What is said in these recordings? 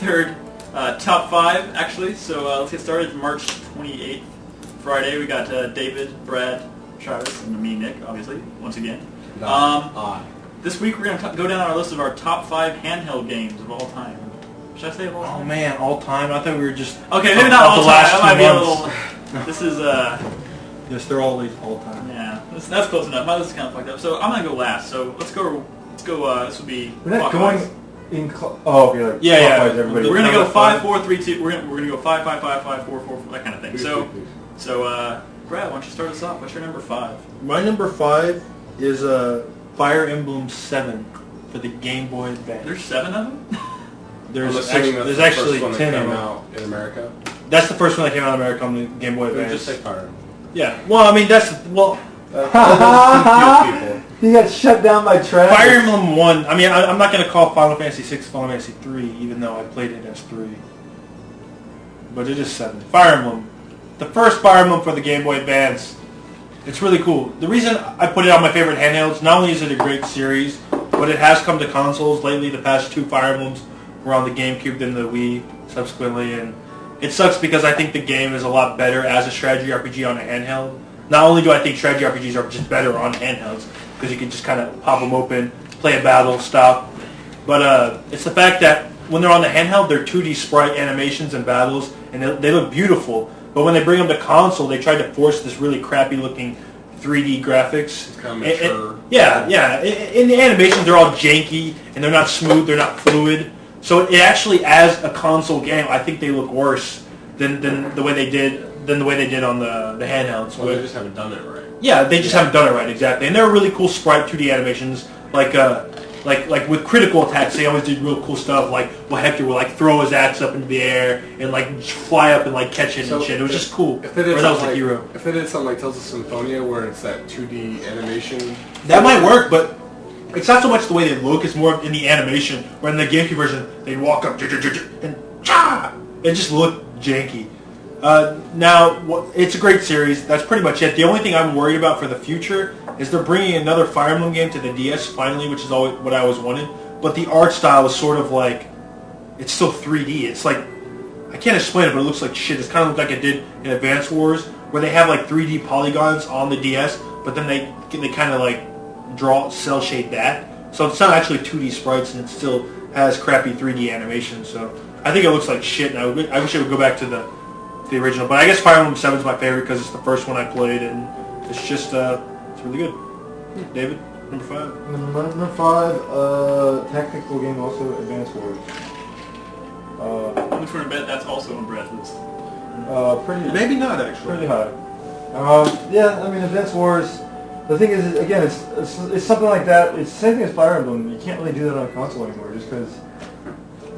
third top 5, actually. So let's get started. March 28th, Friday. We got David, Brad, Travis, and me, Nick, obviously, once again. This week we're going to go down our list of our top 5 handheld games of all time. Should I say of all time? Oh man, all time? I thought we were just... Okay, maybe not all time. That might be a little... This is... Yes, they're always all time. Yeah, that's close enough. My list is kind of fucked up. So I'm going to go last. So let's go, this would be... We're not going in... okay. Yeah. Everybody. We're going to go 5, 4, 3, 2... We're going to go 5, 5, 5, 5, 4, 4, that kind of thing. So, Brad, why don't you start us off? What's your number 5? My number 5 is Fire Emblem 7 for the Game Boy Advance. There's 7 of them? There's actually 10 of them out in America. That's the first one that came out in America on the Game Boy Advance. Just say Fire Emblem. Yeah. Well, I mean, that's... Well... He got shut down by Travis. Fire Emblem 1... I mean, I'm not going to call Final Fantasy 6 Final Fantasy 3, even though I played it as 3. But it is 7. Fire Emblem. The first Fire Emblem for the Game Boy Advance. It's really cool. The reason I put it on my favorite handhelds, not only is it a great series, but it has come to consoles lately. The past 2 Fire Emblems were on the GameCube than the Wii subsequently, and it sucks because I think the game is a lot better as a strategy RPG on a handheld. Not only do I think strategy RPGs are just better on handhelds, because you can just kind of pop them open, play a battle, stop, but it's the fact that when they're on the handheld, they're 2D sprite animations and battles, and they look beautiful. But when they bring them to console, they try to force this really crappy looking 3D graphics. It's kind of mature. Yeah. In the animations, they're all janky, and they're not smooth, they're not fluid. So it actually, as a console game, I think they look worse than the way they did on the handhelds. Well, they just haven't done it right. Yeah, they just haven't done it right, exactly. And there are really cool sprite 2D animations, like with critical attacks, they always did real cool stuff. Like, Hector would throw his axe up into the air and fly up and catch it and shit. It was just cool. If they did that was the hero. If they did something like Tales of Symphonia, where it's that 2D animation, that might work, but it's not so much the way they look. It's more in the animation. Where in the GameCube version, they'd walk up and it just looked janky. Now, it's a great series. That's pretty much it. The only thing I'm worried about for the future is they're bringing another Fire Emblem game to the DS finally, which is always what I always wanted. But the art style is sort of it's still 3D. It's I can't explain it, but it looks like shit. It's kind of like it did in Advance Wars, where they have 3D polygons on the DS, but then they kind of draw cell shade that. So it's not actually 2D sprites, and it still has crappy 3D animation. So I think it looks like shit, and I wish it would go back to the original. But I guess Fire Emblem 7 is my favorite because it's the first one I played, and it's just it's really good. David, number 5. Number 5, technical game, also Advance Wars. Which one? That's also on Brad's list. Maybe not actually. Pretty high. Yeah, I mean Advance Wars. The thing is, again, it's something like that. It's the same thing as Fire Emblem. You can't really do that on a console anymore, just because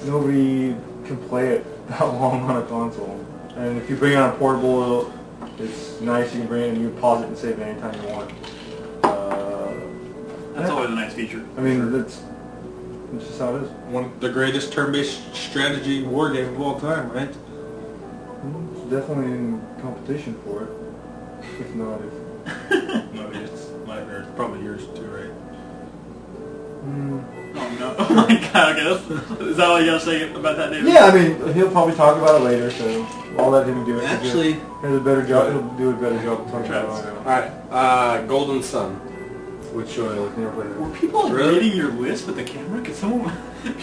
nobody can play it that long on a console. And if you bring it on portable, it's nice. You can bring it and you can pause it and save it anytime you want. That's always a nice feature. I mean, that's just how it is. One of the greatest turn-based strategy war game of all time, right? It's definitely in competition for it. If not, No, it's probably yours too, right? Oh no! Oh my god! I guess is that all you gotta say about that, David? yeah, I mean, he'll probably talk about it later, so I'll let him do it. Actually, he has a better job. He'll do a better job of talking about it. Alright, Golden Sun, which Never played it. Were people reading your list with the camera? Because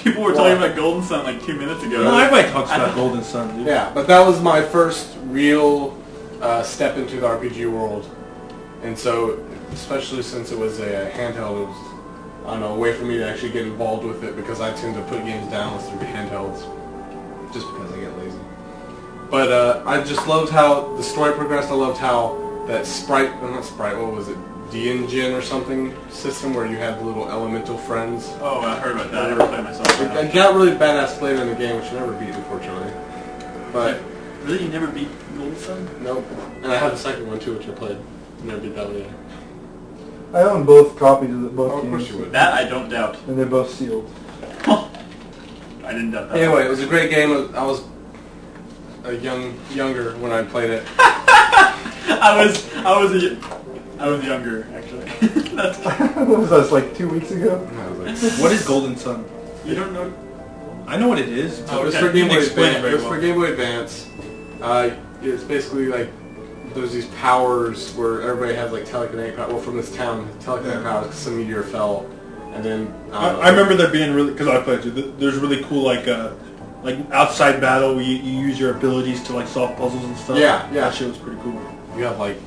people were talking about Golden Sun 2 minutes ago. no, everybody talks about Golden Sun, dude. Yeah, but that was my first real step into the RPG world, and so especially since it was a handheld, it was a way for me to actually get involved with it, because I tend to put games down through the handhelds, just because I get lazy. But I just loved how the story progressed. I loved how that what was it, D-Engine or something system, where you had the little elemental friends. Oh, I heard about that. I never played myself. It got really badass later in the game, which I never beat, unfortunately. But really, you never beat Golden Sun? nope. And I have the second one too, which I played. Never beat that one either. I own both copies of both Oh, of games. course you would. That I don't doubt. And they're both sealed. I didn't doubt that. Anyway, it was a great game. I was younger when I played it. I was younger actually. That's What was that, 2 weeks ago? I was like, What is Golden Sun? you don't know. I know what it is. It was for Game Boy Advance. It was for Game Boy Advance. It's basically like there's these powers where everybody has like telekinetic power. Well, from this town, telekinetic powers because some meteor fell, and then I remember there being really because I played it. There's really cool like outside battle where you use your abilities to like solve puzzles and stuff. Yeah. That shit was pretty cool. You have like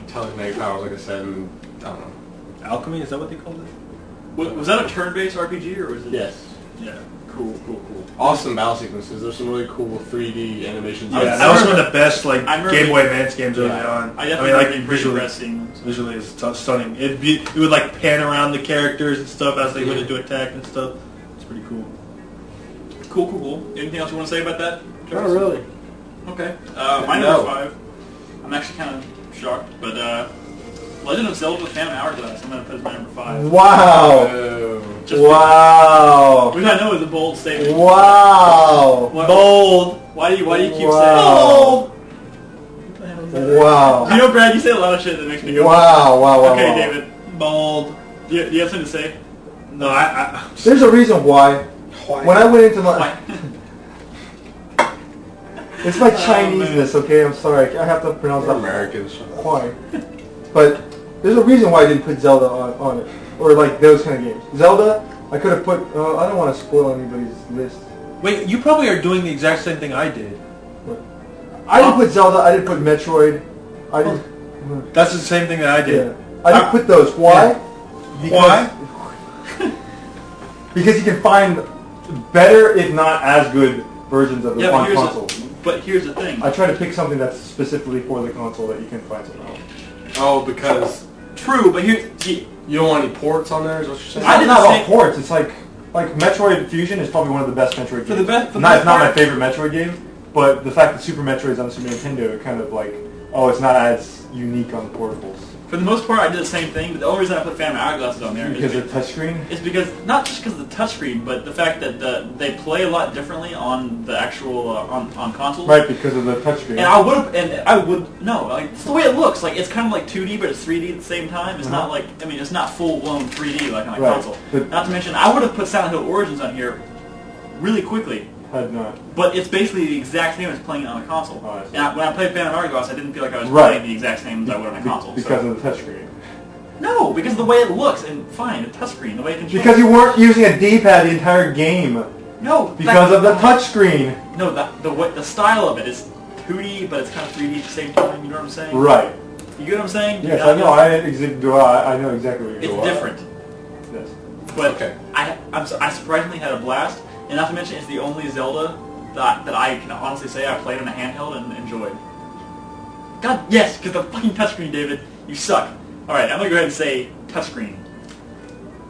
telekinetic powers, like I said, and I don't know. Alchemy, is that what they called it? Was that a turn-based RPG or was it? Yes. Yeah. Cool. Awesome battle sequences. There's some really cool 3D animations. Yeah, that was one of the best like Game Boy Advance games early on. I definitely visually it's stunning. It would like pan around the characters and stuff as they went into attack and stuff. It's pretty cool. Cool. Anything else you want to say about that? Not really. Okay. My number 5. I'm actually kind of shocked, but Legend of Zelda: Phantom Hourglass. I'm gonna put as my number 5. Wow. Wow. Which I know is a bold statement. Wow. Bold. Why do you keep saying bold? Wow. You know, Brad, you say a lot of shit that makes me go. Wow. Okay, David. Bold. Do you have something to say? No, I There's a reason why. When I went into my... It's my Chineseness, okay? I'm sorry. I have to pronounce that. Americans. Why? But there's a reason why I didn't put Zelda on it. Or like those kind of games. Zelda, I could have put... I don't want to spoil anybody's list. Wait, you probably are doing the exact same thing I did. I didn't put Zelda, I didn't put Metroid. I didn't... That's the same thing that I did. Yeah. I didn't put those. Why? Yeah. Why? Because you can find better, if not as good, versions of them on console. But here's the thing. I try to pick something that's specifically for the console that you can find something else. Oh, because... True, but here's... You don't want any ports on there, is what you're saying? It's not about ports. It's like Metroid Fusion is probably one of the best Metroid games. It's not my favorite Metroid game, but the fact that Super Metroid is on the Super Nintendo, it kind of like, it's not as unique on the portables. For the most part, I did the same thing, but the only reason I put Phantom Hourglass on there because of the touchscreen? Is because, not just because of the touchscreen, but the fact that they play a lot differently on the actual, on consoles. Right, because of the touchscreen. It's the way it looks. Like, it's kind of like 2D, but it's 3D at the same time. It's not like, it's not full-blown 3D like on a console. But not to mention, I would have put Silent Hill Origins on here really quickly. Had not. But it's basically the exact same as playing it on a console. Oh, I see. And when I played Phantom Hourglass, I didn't feel like I was playing the exact same as I would on a console. Because of the touchscreen. No, because of the way it looks, and fine, the touchscreen, the way it controls. Because you weren't using a D-pad the entire game. No. Because of the touchscrreen. No, the style of it is 2D, but it's kind of 3D at the same time. You know what I'm saying? Right. You get what I'm saying? Yes, I know. I know exactly what you're doing. It's different. Yes. But okay. I surprisingly had a blast, and not to mention it's the only Zelda that I can honestly say I played on a handheld and enjoyed. God, yes, because the fucking touchscreen, David, you suck. Alright, I'm going to go ahead and say touchscreen.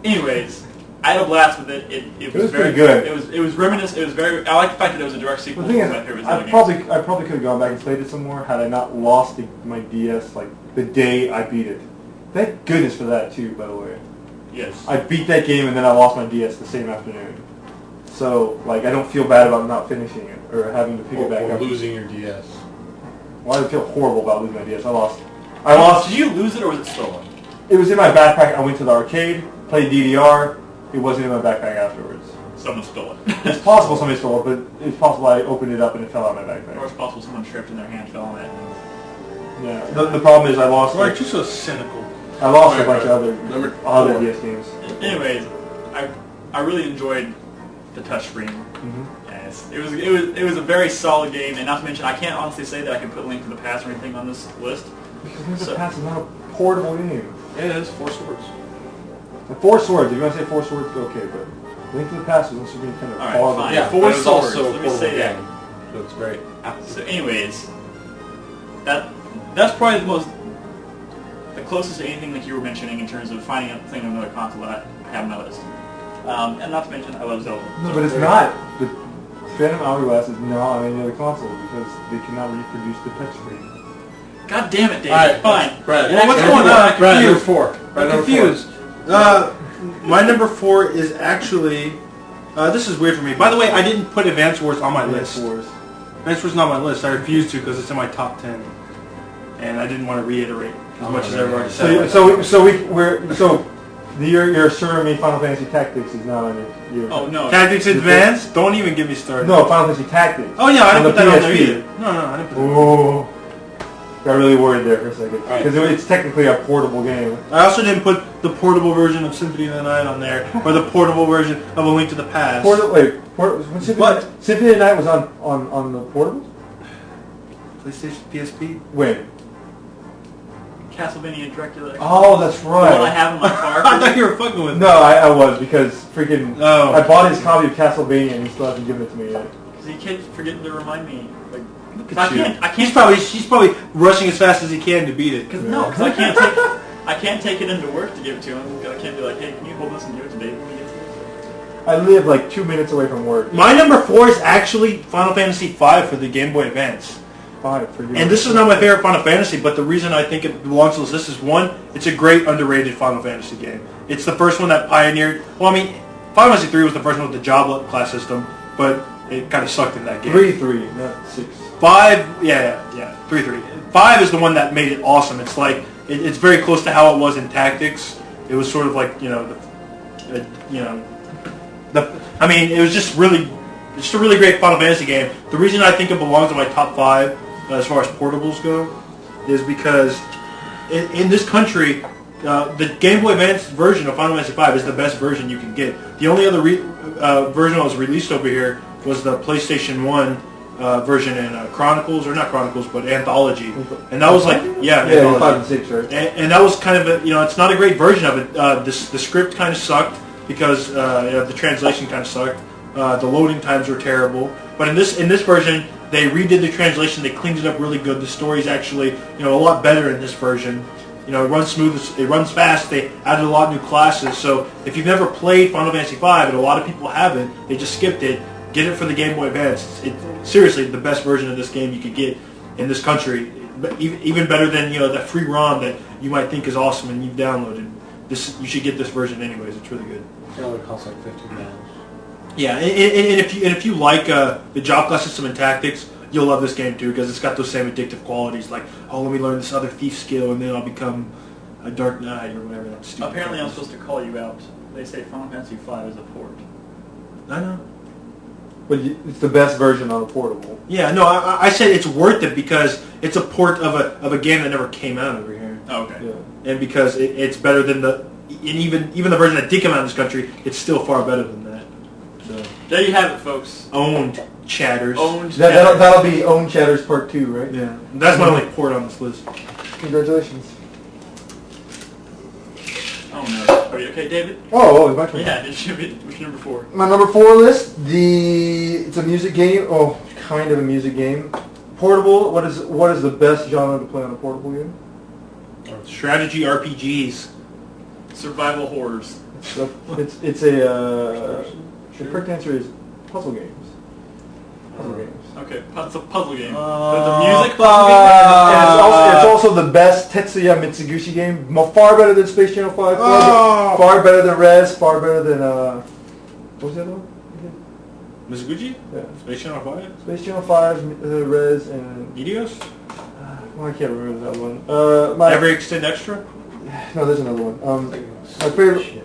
Anyways, I had a blast with it. It was very pretty good. It was reminiscent. It was very... I like the fact that it was a direct sequel The thing to my favorite is, Zelda I probably could have gone back and played it some more had I not lost my DS like the day I beat it. Thank goodness for that too, by the way. Yes. I beat that game and then I lost my DS the same afternoon. So, like, I don't feel bad about not finishing it or having to pick it back up. Or losing your DS. Well, I feel horrible about losing my DS. I lost. Did you lose it or was it stolen? It was in my backpack. I went to the arcade, played DDR. It wasn't in my backpack afterwards. Someone stole it. It's possible somebody stole it, but it's possible I opened it up and it fell out of my backpack. Or it's possible someone tripped and their hand fell on it. Yeah. The problem is I lost. Why aren't you so cynical? I lost a bunch of other DS games. Anyways, I really enjoyed the touchscreen. Yes, it was a very solid game, and not to mention I can't honestly say that I can put Link to the Past or anything on this list. Because Link to the Past is not a portable game. Yeah, it is. 4 Swords. The 4 Swords. If you want to say 4 Swords, okay, but Link to the Past was on Super Nintendo. Alright, fine. Yeah, 4 Swords. Also Let me say that. game. So it's great. So, anyways, that's probably the closest to anything that you were mentioning in terms of finding another console that I have on my list. And not to mention, I love Zelda. No, but it's not. The Phantom Hourglass is not on any other console because they cannot reproduce the touchscreen. God damn it, David. Alright, fine. Brad. Well, what's going on? Brad, number 4. I'm confused. My number 4 is actually... this is weird for me. By the way, I didn't put Advance Wars on my list. Advance Wars is not on my list. I refused to because it's in my top 10. And I didn't want to reiterate as much as I've already said. So You're assuring me Final Fantasy Tactics is not on your... Oh, no. Tactics Advanced? Don't even get me started. No, Final Fantasy Tactics. Oh, yeah, I didn't put that on there PSP. either. No, I didn't put that on Oh, got really worried there for a second. Right. Because it's technically a portable game. there. I also didn't put the portable version of Symphony of the Night on there, or the portable version of A Link to the Past. Symphony of the Night was on the portable? PlayStation, PSP? When? Castlevania and Dracula. Oh, that's The one I right. have in my car. I thought you were fucking with me. No, I was, because freaking... Oh. I bought his copy of Castlevania and he still hasn't given it to me yet. Because he keeps forgetting to remind me. Like, Look I at you. can't. He's probably rushing as fast as he can to beat it. Because I can't take it into work to give it to him. I can't be like, hey, can you hold this and give it to Dave when he gets it? I live like 2 minutes away from work. My number 4 is actually Final Fantasy V for the Game Boy Advance. 5 for you. And this is not my favorite Final Fantasy, but the reason I think it belongs to this list is, one, it's a great underrated Final Fantasy game. It's the first one that pioneered... Well, I mean, Final Fantasy 3 was the first one with the job class system, but it kind of sucked in that game. 3, not 6. 5, yeah, 3. 5 is the one that made it awesome. It's like, it's very close to how it was in Tactics. It was sort of like, I mean, it was just a really great Final Fantasy game. The reason I think it belongs in my top 5 as far as portables go is because in this country, the Game Boy Advance version of Final Fantasy V is the best version you can get. The only other version that was released over here was the PlayStation 1 version in Chronicles, or not Chronicles, but Anthology. And that was like, Anthology. 5 and 6, right? And that was kind of it's not a great version of it. The script kind of sucked because the translation kind of sucked. The loading times were terrible. But in this version, they redid the translation. They cleaned it up really good. The story's actually a lot better in this version. It runs smooth. It runs fast. They added a lot of new classes. So if you've never played Final Fantasy V, and a lot of people haven't, they just skipped it. Get it for the Game Boy Advance. It's seriously the best version of this game you could get in this country. Even better than that free ROM that you might think is awesome and you've downloaded. You should get this version anyways. It's really good. It only costs like $15. Yeah, and if you like the job class system and Tactics, you'll love this game too because it's got those same addictive qualities. Like, oh, let me learn this other thief skill and then I'll become a Dark Knight or whatever. That stupid Apparently, I'm crap is. supposed to call you out. They say Final Fantasy V is a port. I know. But it's the best version on a portable. Yeah, no, I said it's worth it because it's a port of a game that never came out over here. Oh, okay. Yeah. And because it's better than and even the version that did come out in this country, it's still far better than that. So There you have it, folks. owned chatters. Owned. That'll be Own Chatters Part 2, right? Yeah, that's my only port on this list. Congratulations. Oh no. Are you okay, David? Oh, it's my turn. Yeah. It should be. Which number 4? My number 4 list, it's a music game. Oh, kind of a music game. Portable. What is the best genre to play on a portable game? Strategy RPGs. Survival horrors. It's a. The correct answer is puzzle games. Puzzle games. Okay. It's a puzzle game. Uh, But the music And puzzle game. it's also the best Tetsuya Mitsugushi game. Far better than Space Channel 5. Far better than Rez. Far better than what was the other one? Mizuguchi? Yeah. Space Channel 5? Space Channel 5, Rez, and Meteos? I can't remember that one. Every Extend Extra? No, there's another one. My favorite.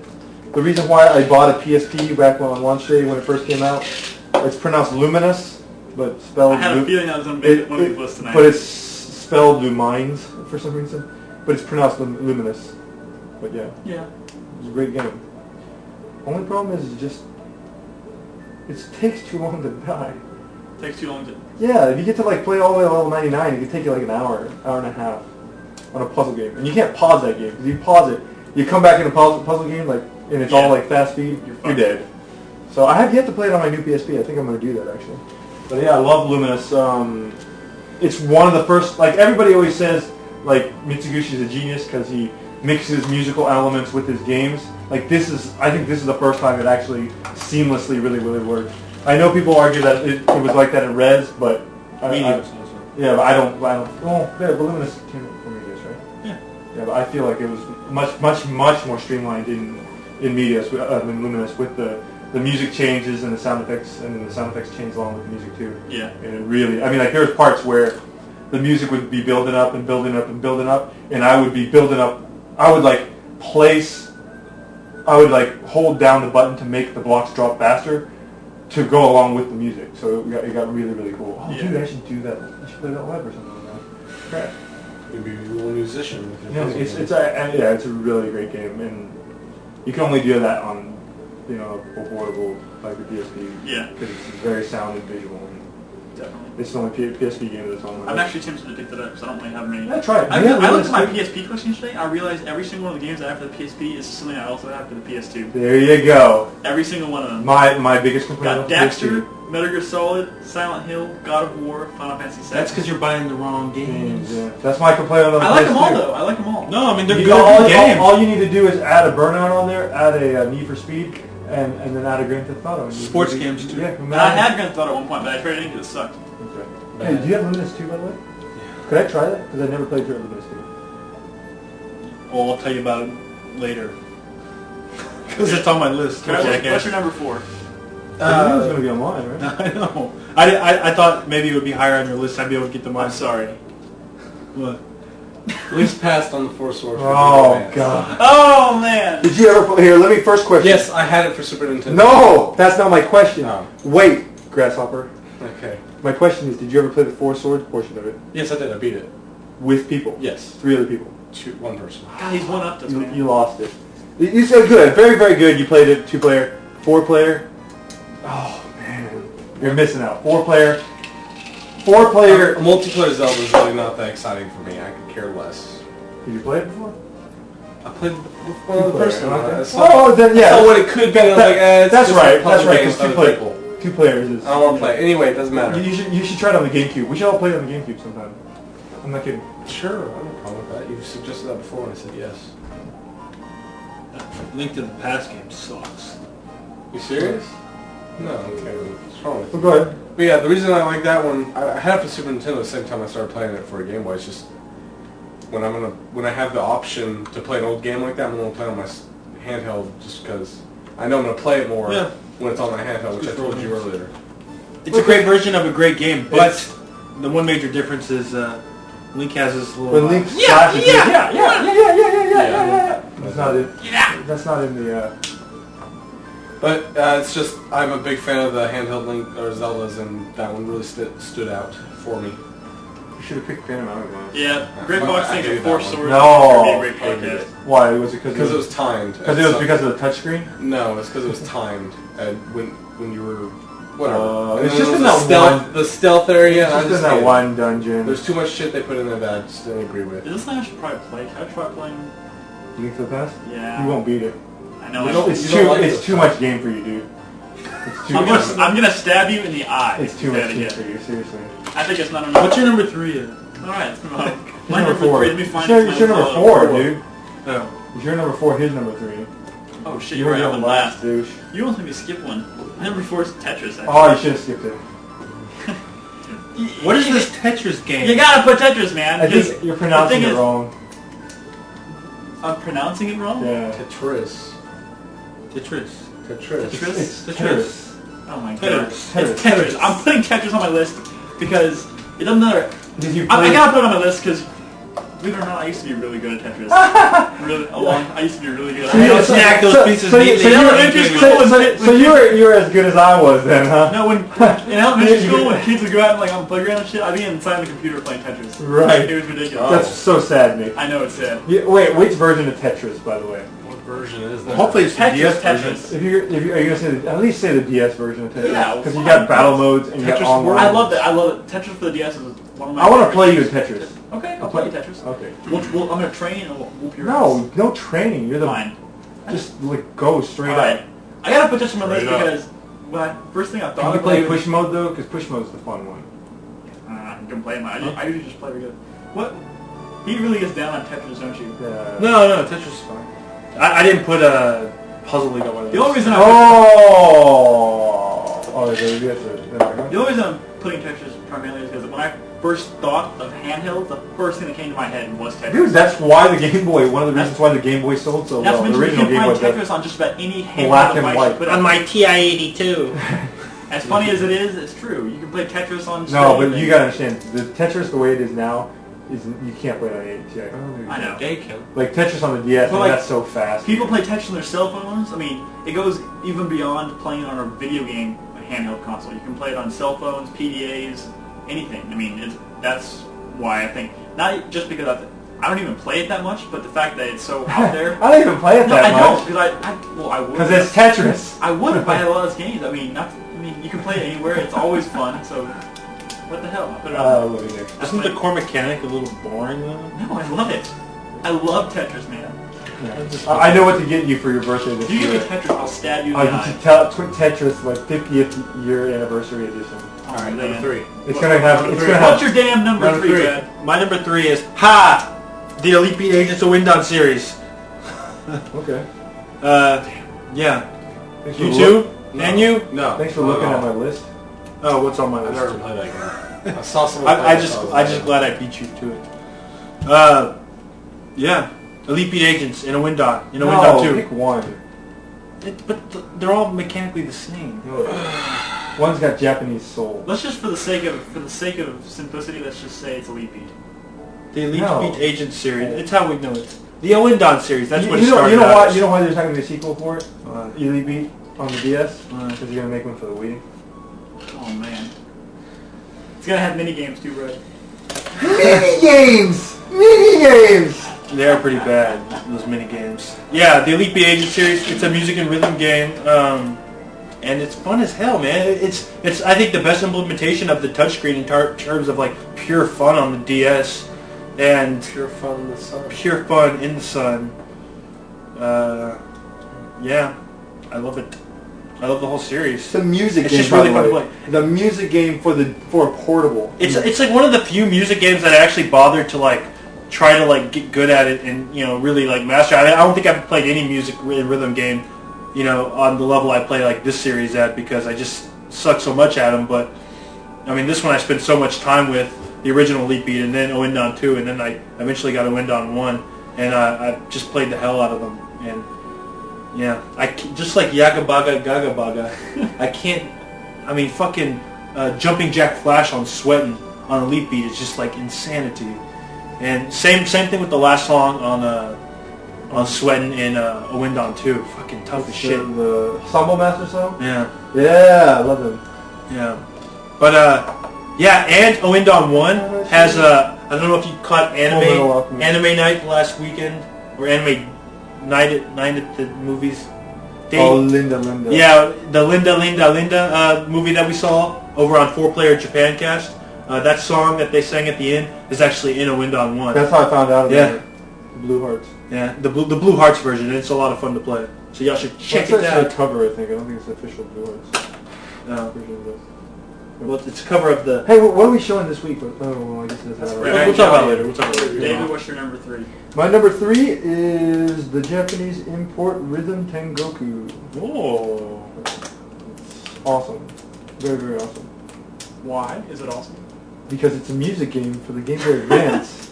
The reason why I bought a PSP back on launch day when it first came out, it's pronounced Luminous, but spelled. I had a feeling I was going to make one of these lists tonight. But it's spelled Lumines for some reason. But it's pronounced Luminous. But yeah, Yeah. it's a great game. Only problem is it takes too long to die. Takes too long to. Yeah, if you get to play all the way to level 99, it could take you like an hour and a half on a puzzle game. And you can't pause that game, because you pause it, you come back in a puzzle game, and it's all fast speed, you're dead. So I have yet to play it on my new PSP. I think I'm going to do that, actually. But yeah, I love Luminous. It's one of the first, everybody always says, Mitsugushi is a genius because he mixes musical elements with his games. I think this is the first time it actually seamlessly really, really worked. I know people argue that it was like that in Rez, but yeah, but I don't. Well, yeah, Luminous came from Meteos, right? Yeah. Yeah, but I feel like it was much more streamlined in Meteos than Luminous with the music changes and the sound effects, and the sound effects change along with the music too. Yeah. And it really, there's parts where the music would be building up and building up and building up, and I would be building up. I would place I would like hold down the button to make the blocks drop faster to go along with the music. So it got really, really cool. Oh, dude, I should do that. I should play that live or something like that. Crap. Maybe a little musician. With your Yeah, puzzle it's a really great game, and you can only do that on, a portable like the PSP. Yeah. Because it's very sound and visual. And Definitely. it's the only PSP game that's on. I'm actually tempted to pick that up because I don't really have many. Yeah, try it. I looked at my PSP collection today. I realized every single one of the games I have for the PSP is something I also have for the PS2. There you go. Every single one of them. My biggest complaint Got about Dexter, PSP. Metal Gear Solid, Silent Hill, God of War, Final Fantasy VII. That's because you're buying the wrong games. Yeah. That's my complaint on the I like them all PS2. though. I like them all. No, I mean they're You good all, games. all you need to do is add a Burnout on there, add a Need for Speed, and then add a Grand Theft Auto. Sports games too. Yeah, And I had Grand Theft Auto at one point, but I traded it because it sucked. Okay. Hey, do you have Luminous 2, by the way? Yeah. Could I try that? Because I never played through Luminous 2. Well, I'll tell you about it later. Because it's on my list. What's your number 4? I knew it was going to be online, right? I know. I thought maybe it would be higher on your list. I'd be able to get the mine. I'm sorry. What? At least passed on the 4 Swords. Oh, God. Oh man! Did you ever play... Here, let me first question. Yes, I had it for Super Nintendo. No! That's not my question. Oh. Wait, Grasshopper. Okay. My question is, did you ever play the Four Swords portion of it? Yes, I did. I beat it. With people? Yes. 3 other people? One person. God, he's one up to us, man. You lost it. You said good. Very, very good. You played it 2-player. 4-player. Oh, man. You're missing out. 4-player. 4-player. Multiplayer Zelda is really not that exciting for me. I could care less. Did you play it before? I played with one other person. Then yeah. So what it could be, I was like, that's just right. a puzzle That's right. game Because with other people. 2 players is. I don't want to play. Anyway, it doesn't matter. You should try it on the GameCube. We should all play it on the GameCube sometime. I'm not kidding. Sure, I have no problem with that. You suggested that before, and I said yes. Link to the Past game sucks. You serious? No, okay. What's wrong with Well, you? go ahead. But yeah, the reason I like that one, I had it for Super Nintendo the same time I started playing it for a Game Boy. It's just when I have the option to play an old game like that, I'm gonna play it on my handheld just because I know I'm gonna play it more when it's on my handheld, which I told you earlier. It's a great version of a great game, but the one major difference is Link has this little. When Link slashes That's not it. That's not in the. But it's just I'm a big fan of the handheld Link or Zeldas, and that one really stood out for me. You should have picked Phantom Hourglass. Yeah, Great Box I thing hated for 4 that one. Swords. No. It'd be a great podcast. Why? Was it Because it was timed. Because it was because of the touchscreen? No, it's because it was timed. And when you were whatever. It's And just then in there was that the stealth area. It's I just in just that hated it. one dungeon. There's too much shit they put in there that I just didn't agree with. Is this something I should probably play? Can I try playing? Link to the Past? Yeah. You won't beat it. I know. It's too much game for you, dude. It's too much. I'm gonna stab you in the eye. It's too much game for you, seriously. I think it's not enough. What's your number 3? Alright, let's move on. My number 4. Let me find It's your number 4, dude. No. It's your number 4, his number 3. Oh shit, You you're were right. I going went last. douche. You won't let me skip one. Number 4 is Tetris. Actually. Oh, you should have skipped it. What is this Tetris game? You gotta put Tetris, man. I think you're pronouncing it wrong. I'm pronouncing it wrong? Yeah. Tetris. Tetris. Tetris? It's Tetris. Oh my god. Tetris. It's Tetris. I'm putting Tetris on my list because it doesn't matter. Did you I play? gotta put it on my list because, believe it or not, I used to be really good at Tetris. I used to be really good. You don't stack those pieces neatly. So you were as good as I was then, huh? No, when in elementary school, when kids would go out and on the playground and shit, I'd be inside the computer playing Tetris. Right. It was ridiculous. That's so sad, Nick. I know it's sad. Wait, which version of Tetris, by the way? What version is that? Hopefully it's the DS version. Tetris. If you're gonna say at least say the DS version of Tetris. Yeah, because you fine. got battle modes and you got Tetris online. I love that. I love it. Tetris for the DS is one of my. I want to favorites. play you in Tetris. Okay, I'll play you Tetris. Okay. I'm gonna train and we'll whoop your ass. No training. You're the Fine. just like go straight Alright. up. I gotta put this on my list Straight up. because first thing I thought Can you of play was- push mode though? Because push mode's the fun one. I'm gonna play mine. I usually just play regular. What? He really gets down on Tetris, don't you? No, Tetris is fine. I didn't put a Puzzle League on my list. The only reason the only reason I'm putting Tetris primarily is because when I first thought of handheld, the first thing that came to my head was Tetris. Dude, that's why the Game Boy. One of the reasons why the Game Boy sold so Not to well. The mention you original can Game find Boy. Tetris on just about any handheld Black and device white. you put On my TI-82. As funny as it is, it's true. You can play Tetris on just No, about but anything. you gotta understand the Tetris the way it is now you can't play it on 80 Ti. I know. Yeah, you can. Like Tetris on the DS, But, man, like, that's so fast. People play Tetris on their cell phones. I mean, it goes even beyond playing on a video game handheld console. You can play it on cell phones, PDAs, anything. I mean, that's why I think, not just because I don't even play it that much, but the fact that it's so out there. I don't even play it that I don't, much. because I would. Because it's Tetris. I would if I had a lot of games. I mean, you can play it anywhere. It's always fun. So, what the hell? I put it on. Isn't the core mechanic a little boring though? No, I love it. I love Tetris, man. Yeah. I know what to get you for your birthday this If you year. give me Tetris, I'll stab you in I the get eye. to put Tetris like 50th year anniversary edition. Oh, Alright, man. number 3. It's gonna have. It's gonna What's have. your damn number Number 3, three. Brad? My number 3 is the Elite Beat Agents of Windon series. Okay. Yeah. Thanks for You look- too? And you? No. Thanks for not looking all. at my list. Oh, what's on my I list? never played that game. I saw someone play I it, just so I was just like, glad I beat you to it. Yeah. Elite Beat Agents in a Windon. In a Windon No, 2. pick one. They're all mechanically the same. One's got Japanese soul. Let's just, for the sake of simplicity, let's just say it's Elite Beat. The Elite No. Beat Agents series. It's how we know it. The Windon series. That's what it you know, started you know out why? as. You know why there's not gonna be a sequel for it? Why? Elite Beat on the DS? Why? Because you're gonna make one for the Wii. Oh man. It's gonna have mini games too, Brad. Mini games. Mini games. They're pretty bad, those mini games. Yeah, the Elite Beat Agent series. It's a music and rhythm game, and it's fun as hell, man. It's I think the best implementation of the touchscreen in terms of like pure fun on the DS, and pure fun in the sun. pure fun in the sun. Yeah, I love it. I love the whole series. It's a music It's game. just by really the fun to way. play. The music game for a portable. It's like one of the few music games that I actually bothered to like try to like get good at it and really like master. I don't think I've played any music rhythm game, on the level I play like this series at, because I just suck so much at them. But I mean, this one I spent so much time with, the original Elite Beat, and then Windon 2, and then I eventually got a Windon 1, and I just played the hell out of them. And yeah, just like Yaga Baga Gaga Baga, I can't. I mean, fucking Jumping Jack Flash on Sweatin' on Elite Beat is just like insanity. And same thing with the last song on Sweatin' in a Windon 2. Fucking tough as shit. The Samba Master song? Yeah, Yeah, I love them. yeah. But yeah, and a Windon 1 has I don't know if you caught anime night last weekend, or anime night at the movies. Linda. Yeah, the Linda movie that we saw over on 4Player Japan Cast. That song that they sang at the end is actually in a Windon 1. That's how I found out about Yeah. it. Blue Hearts. Yeah, the Blue Hearts version, and it's a lot of fun to play. So y'all should check Well, it it's actually out. a cover, I think. I don't think it's the official Blue Hearts No. version of this. Well, it's a cover of the... Hey, what are we showing this week? Oh, I guess it doesn't That's matter. right. We'll talk about it later. We'll talk about it later. David, what's your number 3? My number 3 is the Japanese import Rhythm Tengoku. Oh. It's awesome. Very, very awesome. Why is it awesome? Because it's a music game for the Game Boy Advance.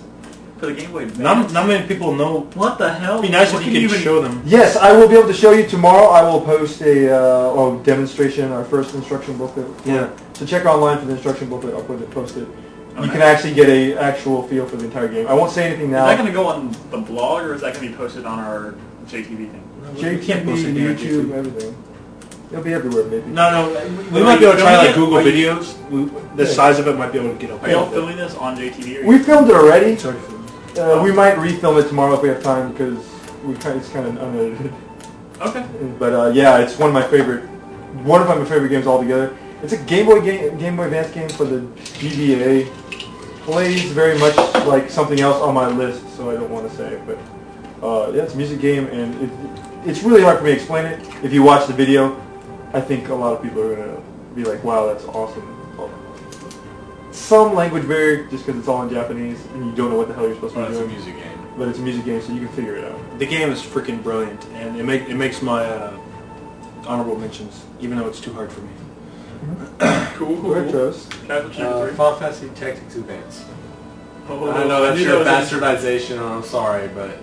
For the Game Boy Advance. Not many people know. What the hell? It'd be nice What if can you could even show them. Yes, I will be able to show you tomorrow. I will post a demonstration, our first instruction booklet. Yeah. So check online for the instruction booklet. I'll post it. You Okay. can actually get a actual feel for the entire game. I won't say anything Is now. that going to go on the blog, or is that going to be posted on our JTV thing? can't post JTV, anything on YouTube, everything. It'll be everywhere, maybe. No, we might be able to try like Google Are you- videos. The size of it might be able to get up. Are y'all filming this on JTV? Or We filmed it already. It's already filmed. We might refilm it tomorrow if we have time because it's kind of unedited. Okay. But yeah, it's one of my favorite games altogether. It's a Game Boy Advance game for the GBA. Plays very much like something else on my list, so I don't want to say it. But yeah, it's a music game, and it's really hard for me to explain it. If you watch the video, I think a lot of people are gonna be like, "Wow, that's awesome." Some language barrier just because it's all in Japanese and you don't know what the hell you're supposed to Well, be it's a doing. music game. But it's a music game, so you can figure it out. The game is freaking brilliant, and it makes my honorable mentions, even though it's too hard for me. Cool. Go ahead, Travis. Travis, number 3. Final Fantasy Tactics Advance. Oh, I know that's knew your that was bastardization, and I'm sorry, but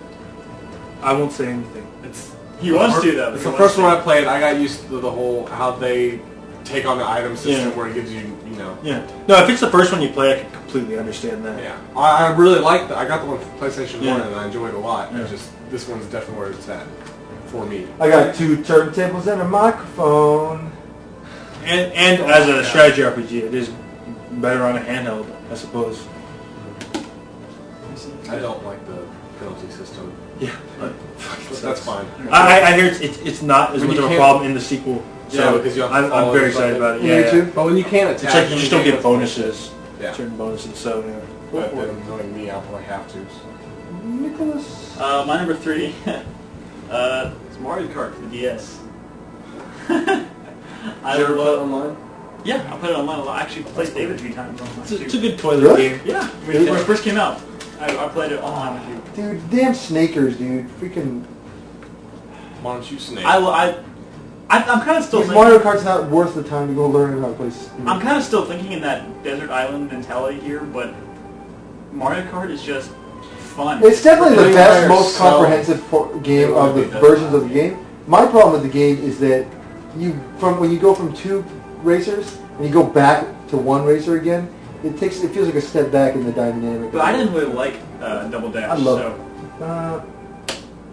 I won't say anything. it's... He wants to, though. It's the first one I played. I got used to the whole, how they take on the item system Yeah. where it gives you, know. Yeah. No, if it's the first one you play, I can completely understand that. Yeah. I really like that. I got the one for PlayStation 1 and I enjoyed it a lot. Yeah. It's just, this one's definitely where it's at for me. I got 2 turntables and a microphone. And as a strategy RPG, it is better on a handheld, I suppose. I don't like the penalty system. Yeah. But that's fine. I hear it's not as much of a problem in the sequel. So because you have to I'm very excited about it. Me too. But when you can't attack, It's like you just don't get bonuses. Yeah. Certain bonuses, so yeah. But then annoying me out when I have to. Nicholas. My number 3, it's Mario Kart for the DS. I Did you ever play it love. online? Yeah, I played it online a lot. I actually played David 3 times online. It's too. a good toilet Really? game. Yeah, when it first came out, I played it online with you. Dude, damn snakers, dude. Freaking. Why don't you snake? I'm kind of still thinking. Mario Kart's not worth the time to go learn how to play. I'm kind of still thinking in that desert island mentality here, but Mario Kart is just fun. It's definitely the Playing best, by most yourself, comprehensive game it of the really does versions of not. the game. My problem with the game is that when you go from 2 racers and you go back to 1 racer again, it feels like a step back in the dynamic. But I didn't really like Double Dash. I love so.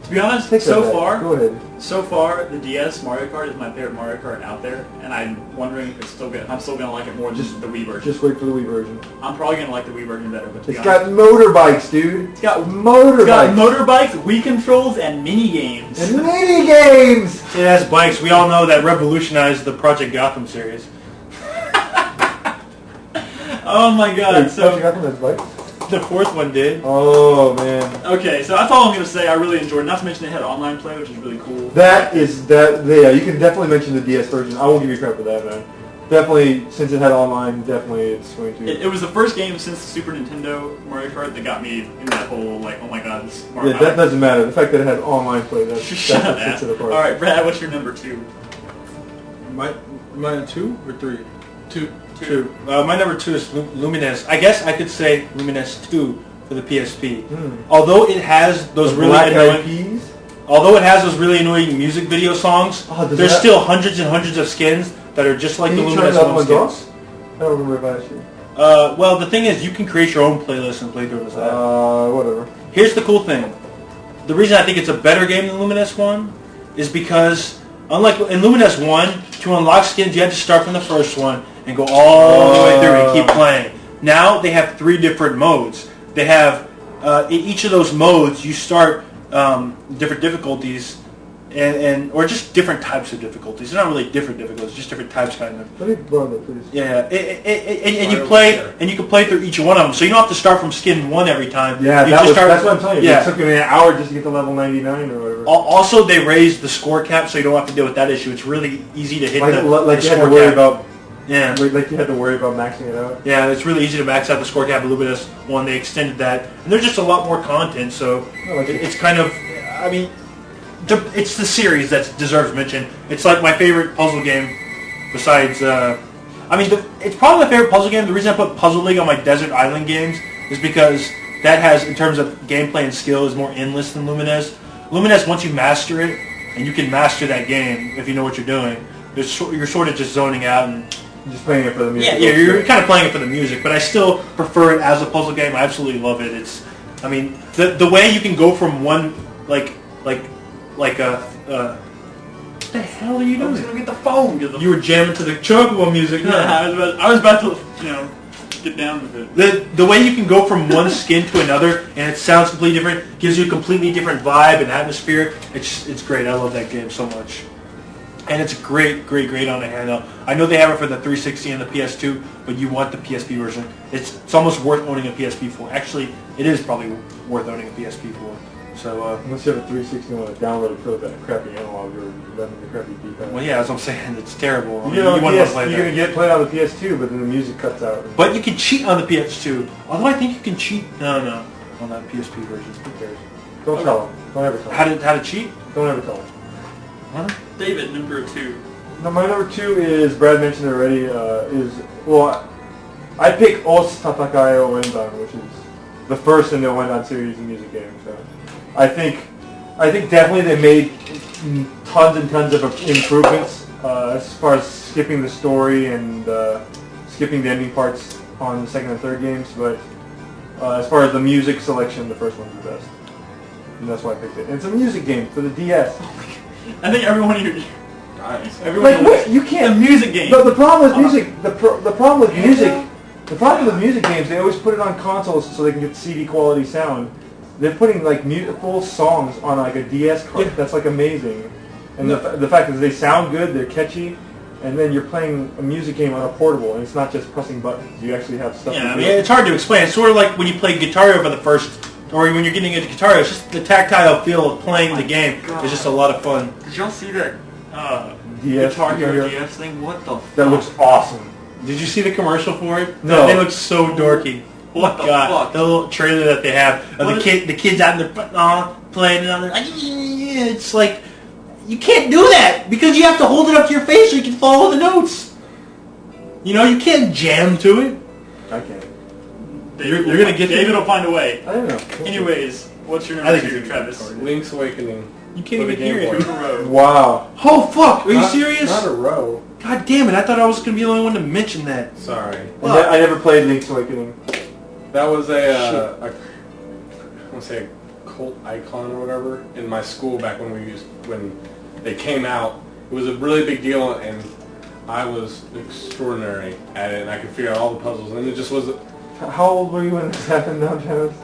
To be honest, Take so that back. far, Go ahead. So far, the DS Mario Kart is my favorite Mario Kart out there, and I'm wondering if I'm still gonna like it more than the Wii version. Just wait for the Wii version. I'm probably gonna like the Wii version better. But to be It's honest, got motorbikes, dude. it's got motorbikes. motorbikes, Wii controls, and mini games. And mini games. It has bikes. We all know that revolutionized the Project Gotham series. Oh my god! Wait, So you got them as bikes? The 4th one did. Oh man. okay, so that's all I'm gonna say. I really enjoyed it. Not to mention they had online play, which is really cool. Yeah, you can definitely mention the DS version. I won't give you credit for that, man. Definitely, since it had online, definitely it's going to. It was the first game since the Super Nintendo Mario Kart that got me in that whole like, oh my god, this Mario. Yeah, that doesn't matter. The fact that it had online play, that's Shut what up. sets it apart. All right, Brad, what's your number 2? Mine 2 or 3? 2. 2. My number 2 is Lumines. I guess I could say Lumines 2 for the PSP. Although it has those really Black Eyed annoying, Peas? although it has those really annoying music video songs, Oh, does there's that- still hundreds and hundreds of skins that are just like Can the you turn Lumines that 1 one skins. off? I don't remember if I asked you. Well, the thing is, you can create your own playlist and play through it as that. Whatever. Here's the cool thing. The reason I think it's a better game than Lumines 1 is because, unlike in Lumines 1, to unlock skins, you had to start from the first one and go all the way through and keep playing. Now, they have 3 different modes. They have, in each of those modes, you start different difficulties, or just different types of difficulties. They're not really different difficulties, just different types, kind of. Let me borrow that, please. Yeah, and you play, and you can play through each one of them, so you don't have to start from skin 1 every time. Yeah, you that's start, what I'm telling you. Yeah. It took me an hour just to get to level 99 or whatever. Also, they raised the score cap, so you don't have to deal with that issue. It's really easy to hit Like the you had to score worry cap. about. Yeah, Like you had to worry about maxing it out. yeah, it's really easy to max out the score cap. Lumines 1, they extended that, and there's just a lot more content. So I like it. it's kind of, I mean, it's the series that deserves mention. It's like my favorite puzzle game, besides. It's probably my favorite puzzle game. The reason I put Puzzle League on my Desert Island games is because that has, in terms of gameplay and skill, is more endless than Lumines. Lumines, once you master it, and you can master that game if you know what you're doing, you're sort of just zoning out and. Just playing it for the music. Yeah, you're kind of playing it for the music, but I still prefer it as a puzzle game. I absolutely love it. The way you can go from one what the hell are you I doing? was gonna get the phone. You were jamming to the Chocobo music. Huh? Yeah, I was about to, get down with it. The way you can go from one skin to another and it sounds completely different, gives you a completely different vibe and atmosphere. It's great. I love that game so much. And it's great on a handheld. I know they have it for the 360 and the PS2, but you want the PSP version. It's almost worth owning a PSP for. Actually, it is probably worth owning a PSP for. So, Unless you have a 360 and want to download it for that crappy analog or running the crappy D-pad. well, yeah, as I'm saying, it's terrible. I mean, You know, you want to play you're going to that. get played on the PS2, but then the music cuts out. But you can cheat on the PS2. Although I think you can cheat. No, on that PSP version. Who cares? Don't tell them. Don't ever tell them. How to cheat? Don't ever tell them. Huh? David, number 2. No, my number 2 is, Brad mentioned it already, I pick Os Tatakai o Endan, which is the first in the Wendan series of music games. So I think definitely they made tons and tons of improvements as far as skipping the story and skipping the ending parts on the second and third games, but as far as the music selection, the first one's the best. And that's why I picked it. And it's a music game for the DS. I think everyone here... Nice. Everyone Like, what? You can't... A music game. The problem with music... The problem with music... The problem with music games, they always put it on consoles so they can get CD quality sound. They're putting like full songs on like a DS cart. That's like amazing. And the fact that they sound good, they're catchy, and then you're playing a music game on a portable, and it's not just pressing buttons. You actually have stuff. Yeah, I mean, it's hard to explain. It's sort of like when you play Guitar Hero for the first, or when you're getting into Guitar Hero. It's just the tactile feel of playing the game. It's just a lot of fun. Did y'all see that DS Guitar Hero DS thing? What the fuck? That looks awesome. Did you see the commercial for it? No. They look so dorky. What the fuck? The little trailer that they have of the kids out in their playing, and they're like, it's like, you can't do that because you have to hold it up to your face so you can follow the notes. You know, you can't jam to it. I can't. You're gonna get David will find a way. I don't know. Anyways, what's your I number think two, it's Travis? Link's Awakening. You can't For the even hear Game it. Two in a row. Wow. Oh fuck! Are you serious? Not a row. God damn it! I thought I was gonna be the only one to mention that. Sorry. I never played Link's Awakening. That was I want to say a cult icon or whatever in my school back when they came out. It was a really big deal, and I was extraordinary at it, and I could figure out all the puzzles. And it just was How old were you when this happened now, Travis?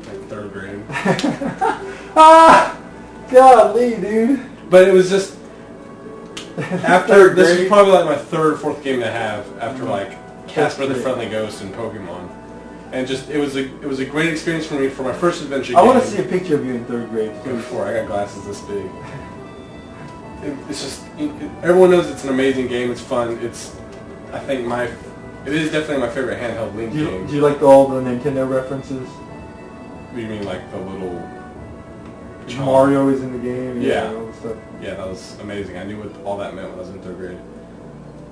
like third grade. Ah! Golly, dude. But it was just after Third this grade? was probably like my third or fourth game to have after like Casper the great. Friendly Ghost and Pokemon, and just it was a great experience for me for my first adventure I game. want to see a picture of you in third grade. Before I got glasses this big. It's just everyone knows it's an amazing game. It's fun. I think it is definitely my favorite handheld Link game. Do you like all the Nintendo references? What do you mean, like the little Mario is in the game. Yeah. All that stuff. Yeah, that was amazing. I knew what all that meant when I was in third grade.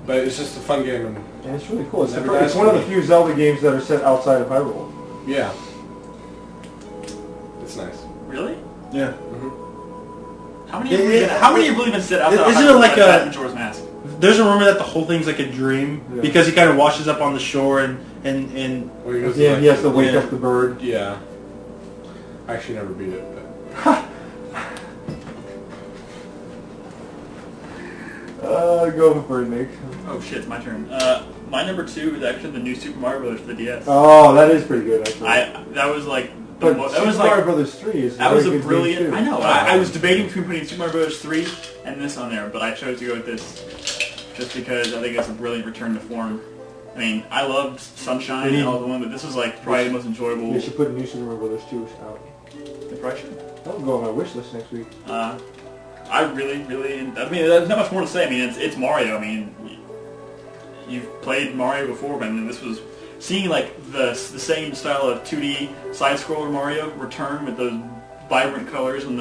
But it's just a fun game, and And it's really cool. It's Never dies one of for the me. few Zelda games that are set outside of Hyrule. yeah, it's nice. Really? Yeah. How many have you believe in sit out there? Isn't it like a- Majora's Mask? There's a rumor that the whole thing's like a dream Yeah. because he kind of washes up on the shore and Where he goes Yeah, like he has to the- wake yeah. up the bird. Yeah. I actually never beat it, but Go for it, Nick. Oh shit, it's my turn. My number two is actually the new Super Mario Bros. For the DS. Oh, that is pretty good, actually. That was like but that Super was Mario like Brothers 3 is that was a very good brilliant. game, too. I know. I was debating between putting Super Mario Bros. 3 and this on there, but I chose to go with this just because I think it's a brilliant return to form. I mean, I loved Sunshine and all the one, but this was like probably the most enjoyable. They should put New Super Mario Brothers 2 out. They probably should. That'll go on my wish list next week. I really, I mean, there's not much more to say. I mean, it's Mario. I mean, you've played Mario before, but I mean, this was seeing like the same style of 2D side-scroller Mario return with those vibrant colors and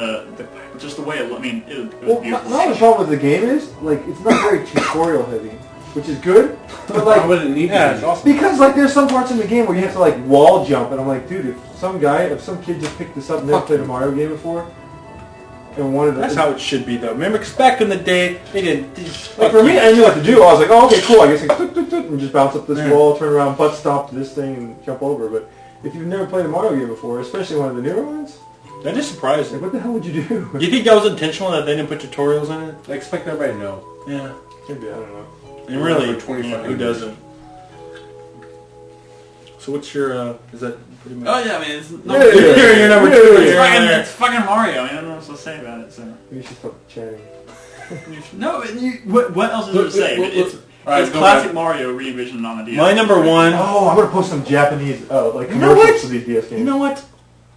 just the way it. I mean, it was Well, beautiful. my only problem with the game is, like, it's not very tutorial heavy, which is good. But why like, would it need Yeah, to it's be? awesome. because like there's some parts in the game where you have to like wall jump, and I'm like, dude, if some kid just picked this up and never played a Mario game before, and wanted to, that's how it should be though. Remember, 'cause back in the day, they didn't. Like for me, I knew what to do. I was like, oh, okay, cool. I guess I can and just bounce up this wall, turn around, butt stomp to this thing, and jump over. But if you've never played a Mario game before, especially one of the newer ones, That is surprising. like, what the hell would you do? You think that was intentional that they didn't put tutorials in it? I expect everybody to know. Yeah. Maybe, I don't know. And really, For 20 who fucking doesn't? So what's your? Is that pretty much? Oh yeah, I mean, it's You're number two. it's fucking Mario. I mean, I don't know what else to say about it. So We should stop chatting. no, what else is there to say? It's Alright, it's go classic back. Mario re-envisioned on the DS. My number one. Oh, I'm gonna post some Japanese like You know commercials what? for these DS games. You know what?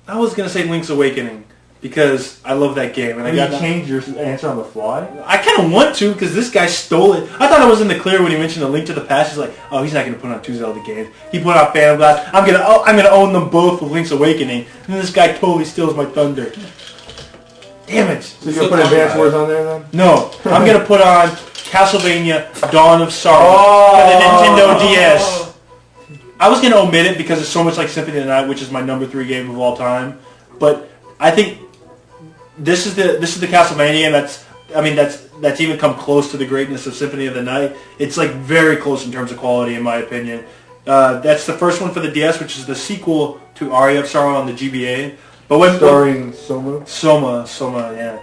I was gonna say Link's Awakening because I love that game, and I you got. change your answer on the fly. I kind of want to because this guy stole it. I thought I was in the clear when he mentioned A Link to the Past. He's like, "Oh, he's not going to put on two Zelda games. He put out Phantom Blast. I'm gonna own them both with Link's Awakening." And then this guy totally steals my thunder. Damn it! So you're gonna put Advance Wars on there then? No, I'm gonna put on Castlevania: Dawn of Sorrow for the Nintendo DS. I was gonna omit it because it's so much like Symphony of the Night, which is my number 3 game of all time. But I think this is the Castlevania that's I mean, that's even come close to the greatness of Symphony of the Night. It's like very close in terms of quality, in my opinion. That's the first one for the DS, which is the sequel to Aria of Sorrow on the GBA. But when starring Soma, yeah.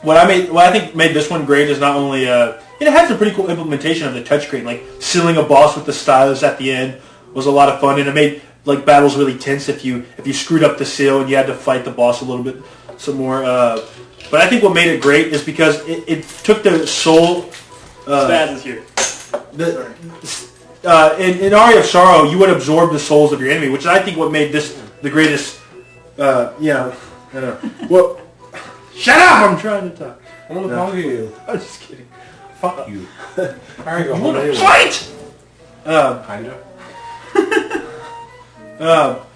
What I think made this one great is not only it has a pretty cool implementation of the touchscreen, like sealing a boss with the stylus at the end was a lot of fun, and it made like battles really tense if you screwed up the seal and you had to fight the boss a little bit some more. But I think what made it great is because it took the soul. Spaz is here. In Aria of Sorrow, you would absorb the souls of your enemy, which I think what made this the greatest. I know. Well, shut up! I'm trying to talk. I want to talk to you. I'm just kidding. Fuck you. Alright, go You home. want to fight? Kinda.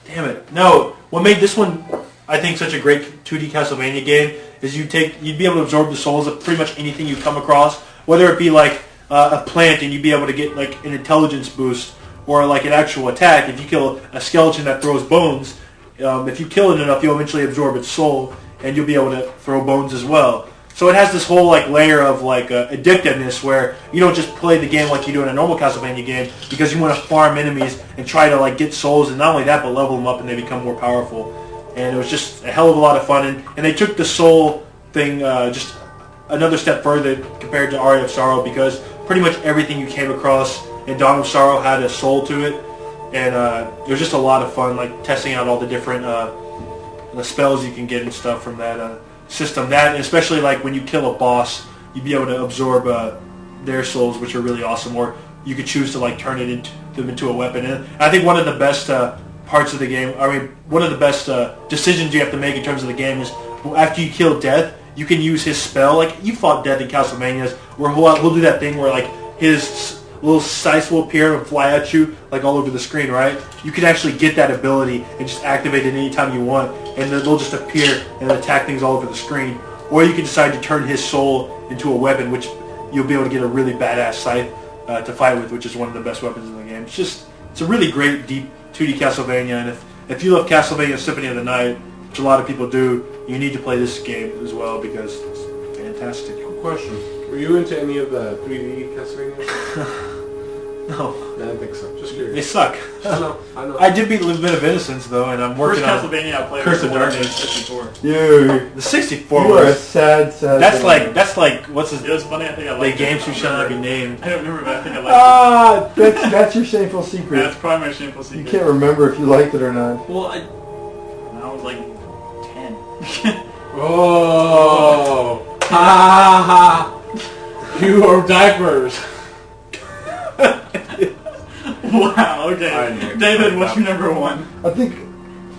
Damn it. No, what made this one, I think, such a great 2D Castlevania game is you'd be able to absorb the souls of pretty much anything you come across, whether it be like a plant and you'd be able to get like an intelligence boost or like an actual attack. If you kill a skeleton that throws bones, if you kill it enough, you'll eventually absorb its soul and you'll be able to throw bones as well. So it has this whole like layer of like addictiveness where you don't just play the game like you do in a normal Castlevania game because you want to farm enemies and try to like get souls, and not only that but level them up and they become more powerful. And it was just a hell of a lot of fun, and they took the soul thing just another step further compared to Aria of Sorrow, because pretty much everything you came across in Dawn of Sorrow had a soul to it, and it was just a lot of fun, like testing out all the different the spells you can get and stuff from that system. That, and especially like when you kill a boss, you'd be able to absorb their souls, which are really awesome, or you could choose to like turn it into a weapon. And I think one of the best parts of the game, one of the best decisions you have to make in terms of the game is after you kill Death, you can use his spell. Like, you fought Death in Castlevanias, where he'll do that thing where like his little scythe will appear and fly at you like all over the screen, right? You can actually get that ability and just activate it anytime you want, and then they'll just appear and attack things all over the screen. Or you can decide to turn his soul into a weapon, which you'll be able to get a really badass scythe to fight with, which is one of the best weapons in the game. It's a really great, deep 2D Castlevania, and if you love Castlevania Symphony of the Night, which a lot of people do, you need to play this game as well because it's fantastic. Question. Were you into any of the 3D Castlevania? No. I don't think so. Just curious. They suck. I know. I did beat a little bit of Innocence, though, and I'm working First on Castlevania I played Curse was of the one Darkness. 64. You the 64 are a was... sad That's like, what's his... It was funny, I think I The liked games it. who shall not be named. I don't remember, but I think I liked That's your shameful it. secret. That's probably my shameful You secret. can't remember if you liked it or not. Well, I was like 10. Oh. Ha ha. You are diapers. Wow, okay. David, what's your number one? I think.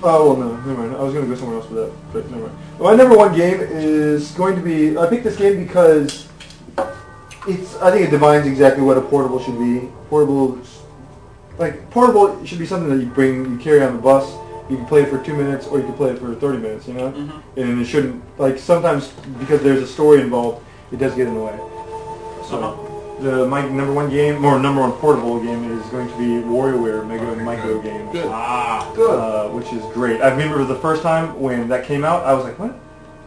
Oh well, no, never mind. I was going to go somewhere else with that, but never mind. My number one game is going to be. I picked this game because I think it defines exactly what a portable should be. Portable should be something that you carry on the bus. You can play it for 2 minutes, or you can play it for 30 minutes. You know, and it shouldn't sometimes because there's a story involved, it does get in the way. So. My number one game, or number one portable game, is going to be WarioWare Mega and Micro Games. Good. Good. Which is great. I remember the first time when that came out, I was like, what?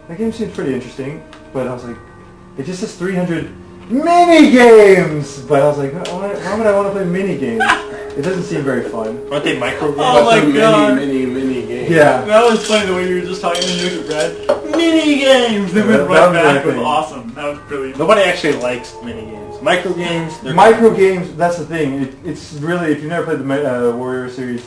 That game seems pretty interesting. But I was like, it just says 300 mini games! But I was like, why would I want to play mini games? It doesn't seem very fun. Aren't they micro games? Oh my God. Mini games. Yeah. That was funny the way you were just talking to Nuke, Brad. Mini games! They went right back. It was awesome. That was brilliant. Nobody actually likes mini games. Micro games. Micro games. That's the thing. It's really, if you've never played the Warrior series,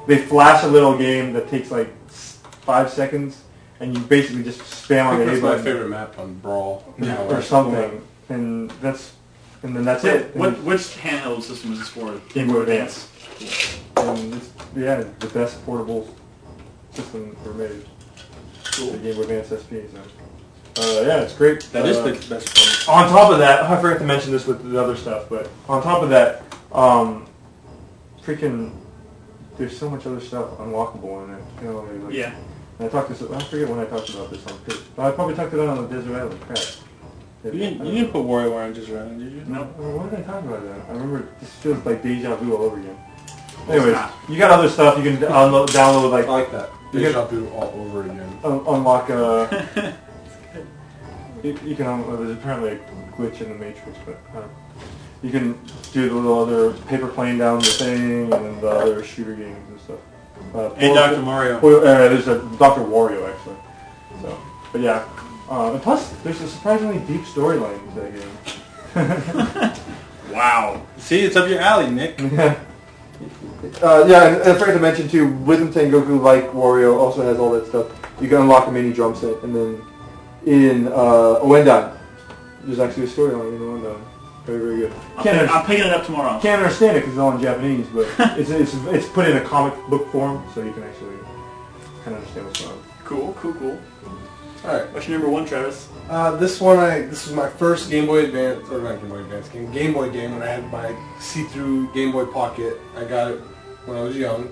they flash a little game that takes like 5 seconds, and you basically just spam on the A That's my button favorite map on Brawl. or something, and then that's it. Which handheld system is this for? Game Boy Advance. And it's, the best portable system ever made. Cool. The Game Boy Advance SP. So, it's great. That is the best one. On top of that, I forgot to mention this with the other stuff, but on top of that, there's so much other stuff unlockable in it. You know, like, Yeah. And I forget when I talked about this on Pitch, but I probably talked about it on the Desert Island. Crap. You didn't put WarioWare on just around, did you? No. Why did I talk about that? I remember this feels like deja vu all over again. Anyways, you got other stuff you can download, like I like that. Deja vu all over again. Unlock You can. There's apparently a glitch in the Matrix, but you can do the little other paper plane down the thing, and then the other shooter games and stuff. Hey, Dr. Mario. There's a Dr. Wario actually. So, but yeah. And plus, there's a surprisingly deep storyline to that game. Wow. See, it's up your alley, Nick. Yeah. And I forgot to mention too, Rhythm Tengoku, like Wario, also has all that stuff. You can unlock a mini drum set, and then in Oendan, there's actually a storyline in Oendan. Very, very good. I'm picking it up tomorrow. Can't understand it because it's all in Japanese, but it's put in a comic book form, so you can actually kind of understand what's going on. Cool. All right. What's your number one, Travis? This was my first Game Boy Advance, or not Game Boy Advance game, Game Boy game when I had my see-through Game Boy Pocket. I got it when I was young,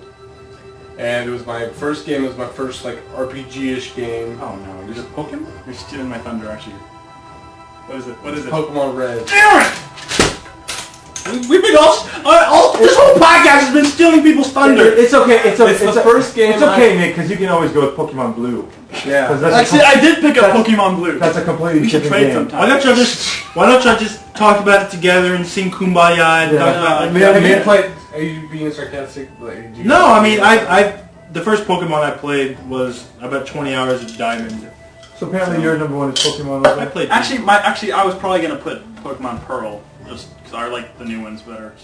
and it was my first game. It was my first like RPG-ish game. Oh no, you're just Pokemon? You're stealing my thunder, aren't you? What is it? Pokemon Red. Damn it! We've been all this whole podcast has been stealing people's thunder. It's okay. It's the first game. It's okay, Nick, because you can always go with Pokemon Blue. Yeah. Actually, I did pick up Pokemon Blue. That's a completely We should different trade game. sometime. Why don't y'all just talk about it together and sing Kumbaya and talk about Have you played? Are you being sarcastic? Like, No, I mean I the first Pokemon I played was about 20 hours of Diamond. So apparently your number one is Pokemon. I played Actually, I was probably gonna put Pokemon Pearl just because I like the new ones better.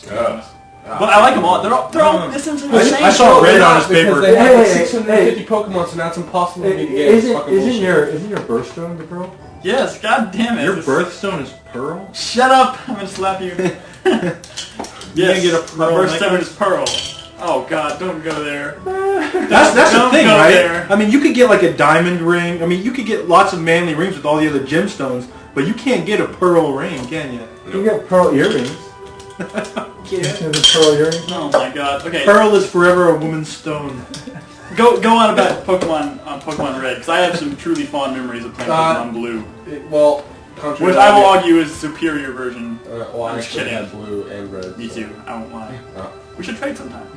But I like them all. They're all essentially the same. I saw red on his paper. They have like 650 Pokemon, so now it's impossible for me to get. Isn't your birthstone the Pearl? Yes, god damn it. Your birthstone is Pearl? Shut up! I'm gonna slap you. Yes, get a my Pearl birthstone is Pearl. Oh god, don't go there. That's the Don't thing, go right? there. I mean, you could get like a diamond ring. I mean, you could get lots of manly rings with all the other gemstones, but you can't get a pearl ring, can you? You can get pearl earrings. Pearl earrings. Oh my god. Okay. Pearl is forever a woman's stone. Go on about Pokemon Red, because I have some truly fond memories of playing Pokemon Blue, which I will argue is a superior version. Well, I I'm just actually kidding. had blue and red. Me too. I won't lie. We should trade sometime.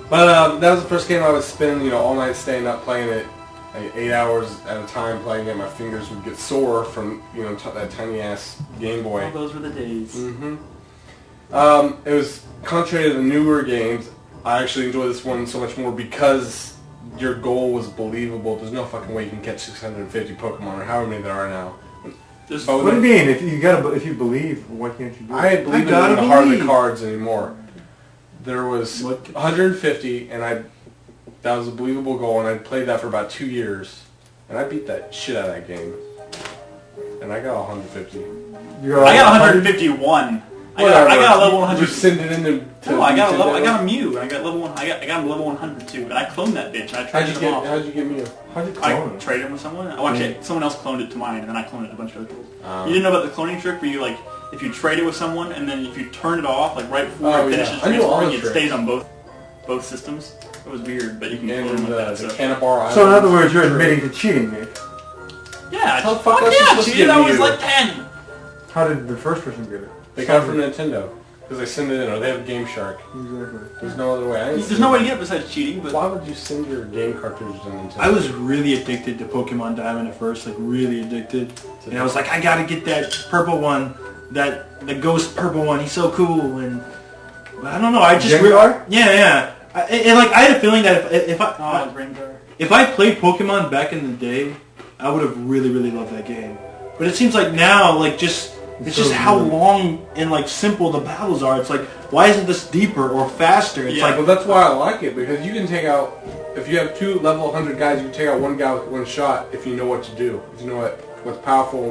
But that was the first game I was spending, all night staying up playing it, like 8 hours at a time playing it. My fingers would get sore from that tiny ass Game Boy. Oh, those were the days. Mm-hmm. It was contrary to the newer games. I actually enjoy this one so much more because your goal was believable. There's no fucking way you can catch 650 Pokemon or however many there are now. What do you mean? If you believe, why can't you do it? I believe in the heart of the cards anymore. There was 150, and that was a believable goal, and I played that for about 2 years, and I beat that shit out of that game, and I got 150. I got 151. I got a level 100. You send it into. No, I got a Mew, and I got level 1. I got him level 100 too, and I cloned that bitch. And I traded him off. How'd you get Mew? I traded him with someone. Oh, actually, someone else cloned it to mine, and then I cloned it to a bunch of other people. You didn't know about the cloning trick where you if you trade it with someone, and then if you turn it off, right before it finishes transferring, it stays on both systems. It was weird, but you can clone with that. So in other words, you're admitting to cheating, Nick. Yeah, how the fuck I cheated. I was like 10. How did the first person get it? They got it from Nintendo. Because they send it in, or they have Game Shark. Exactly. There's no other way. There's no way to get it besides cheating, but... Why would you send your game cartridge to Nintendo? I was really addicted to Pokemon Diamond at first, really addicted. And I was like, I gotta get that purple one, the ghost purple one, he's so cool, and... But I don't know, I just... Yeah. I had a feeling that if I played Pokemon back in the day, I would have really, really loved that game. But it seems like now, it's just how long and simple the battles are. It's why isn't this deeper or faster? It's well, that's why I like it, because you can take out, if you have 2 level 100 guys, you can take out one guy with one shot if you know what to do. If you know what's powerful,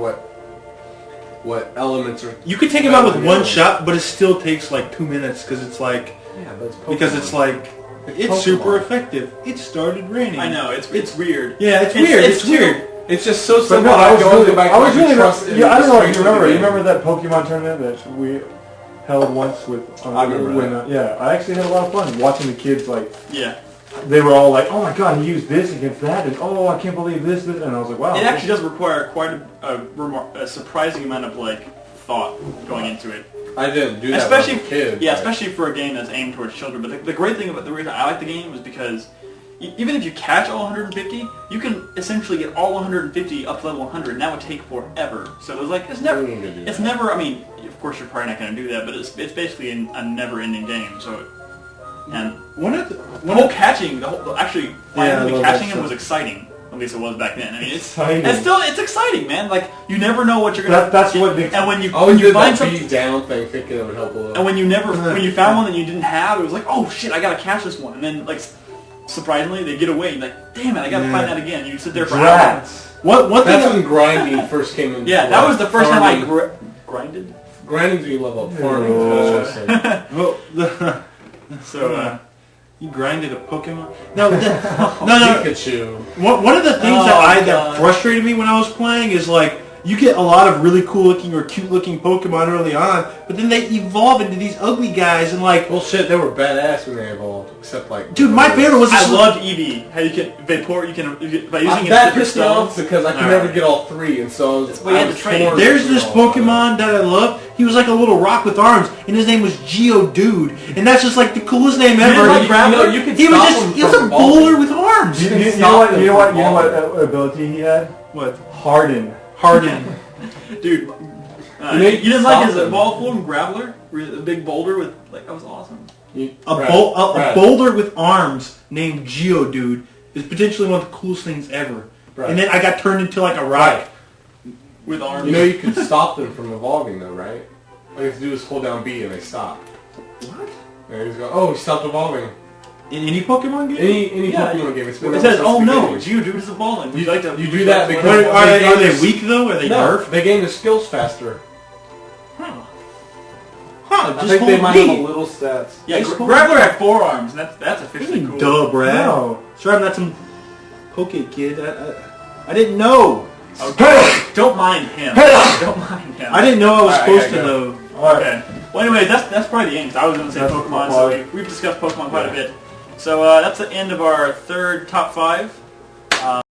what elements are. You could take him out with one shot, but it still takes 2 minutes because it's it's super effective. It started raining. I know it's weird. Yeah, it's weird. It's weird. It's just so simple. No, I was really I don't know if you remember. You remember that Pokemon tournament that we held once with? I remember that. I actually had a lot of fun watching the kids. Yeah. They were all like, "Oh my god, he used this against that," and "Oh, I can't believe this," and I was like, "Wow." It actually does require quite a surprising amount of thought going into it. I didn't do that as a kid. Yeah, especially for a game that's aimed towards children. But the great thing about the reason I like the game was because even if you catch all 150, you can essentially get all 150 up to level 100, and that would take forever. So it's like, it's never, I mean, of course you're probably not going to do that, but it's basically a never-ending game, so... And catching, actually, finally catching him was exciting. At least it was back then. I mean, it's exciting, man. Like, you never know what you're gonna. That's what makes. And when you find something down thing, thinking it would help a little. And when you found one that you didn't have, it was like, oh shit, I gotta catch this one. And then like, surprisingly, they get away. And like, damn it, I gotta find that again. And you sit there for hours. One thing that's when grinding first came in. Yeah, that was the first time I grinded. Grinding to level up. Farming. So, you grinded a Pokemon? No, no. Pikachu. One of the things that frustrated me when I was playing is like, you get a lot of really cool looking or cute looking Pokemon early on, but then they evolve into these ugly guys and like... Well shit, they were badass when they evolved, except like... Dude, my favorite was... I loved Eevee. How you can... by using it... That pissed me off because I could never get all three, and so... There's this Pokemon that I love. He was like a little rock with arms, and his name was Geodude, and that's just like the coolest name ever. He was a bowler with arms. You know what ability he had? What? Harden. Dude, you didn't like his ball form Graveler? A big boulder with, like, that was awesome. A boulder with arms named Geodude is potentially one of the coolest things ever. Right. And then I got turned into like a rock. With arms. You know you can stop them from evolving though, right? All you have to do is hold down B and they stop. What? And you just go, oh, he stopped evolving. In any Pokemon game? Any Pokemon game. It says, oh no, Geodude is evolving. You do that because... Are they weak though? Are they nerfed? They gain their skills faster. I think they might have a little stats. Yeah, Graveler had 4 arms, and that's officially cool. Duh, Brad. No. Sorry, I'm not some Poke kid. I didn't know. Okay. Don't mind him. Don't mind him. I didn't know I was supposed to know. Okay. Well, anyway, that's probably the end. I was going to say Pokemon, so we've discussed Pokemon quite a bit. So that's the end of our third top 5.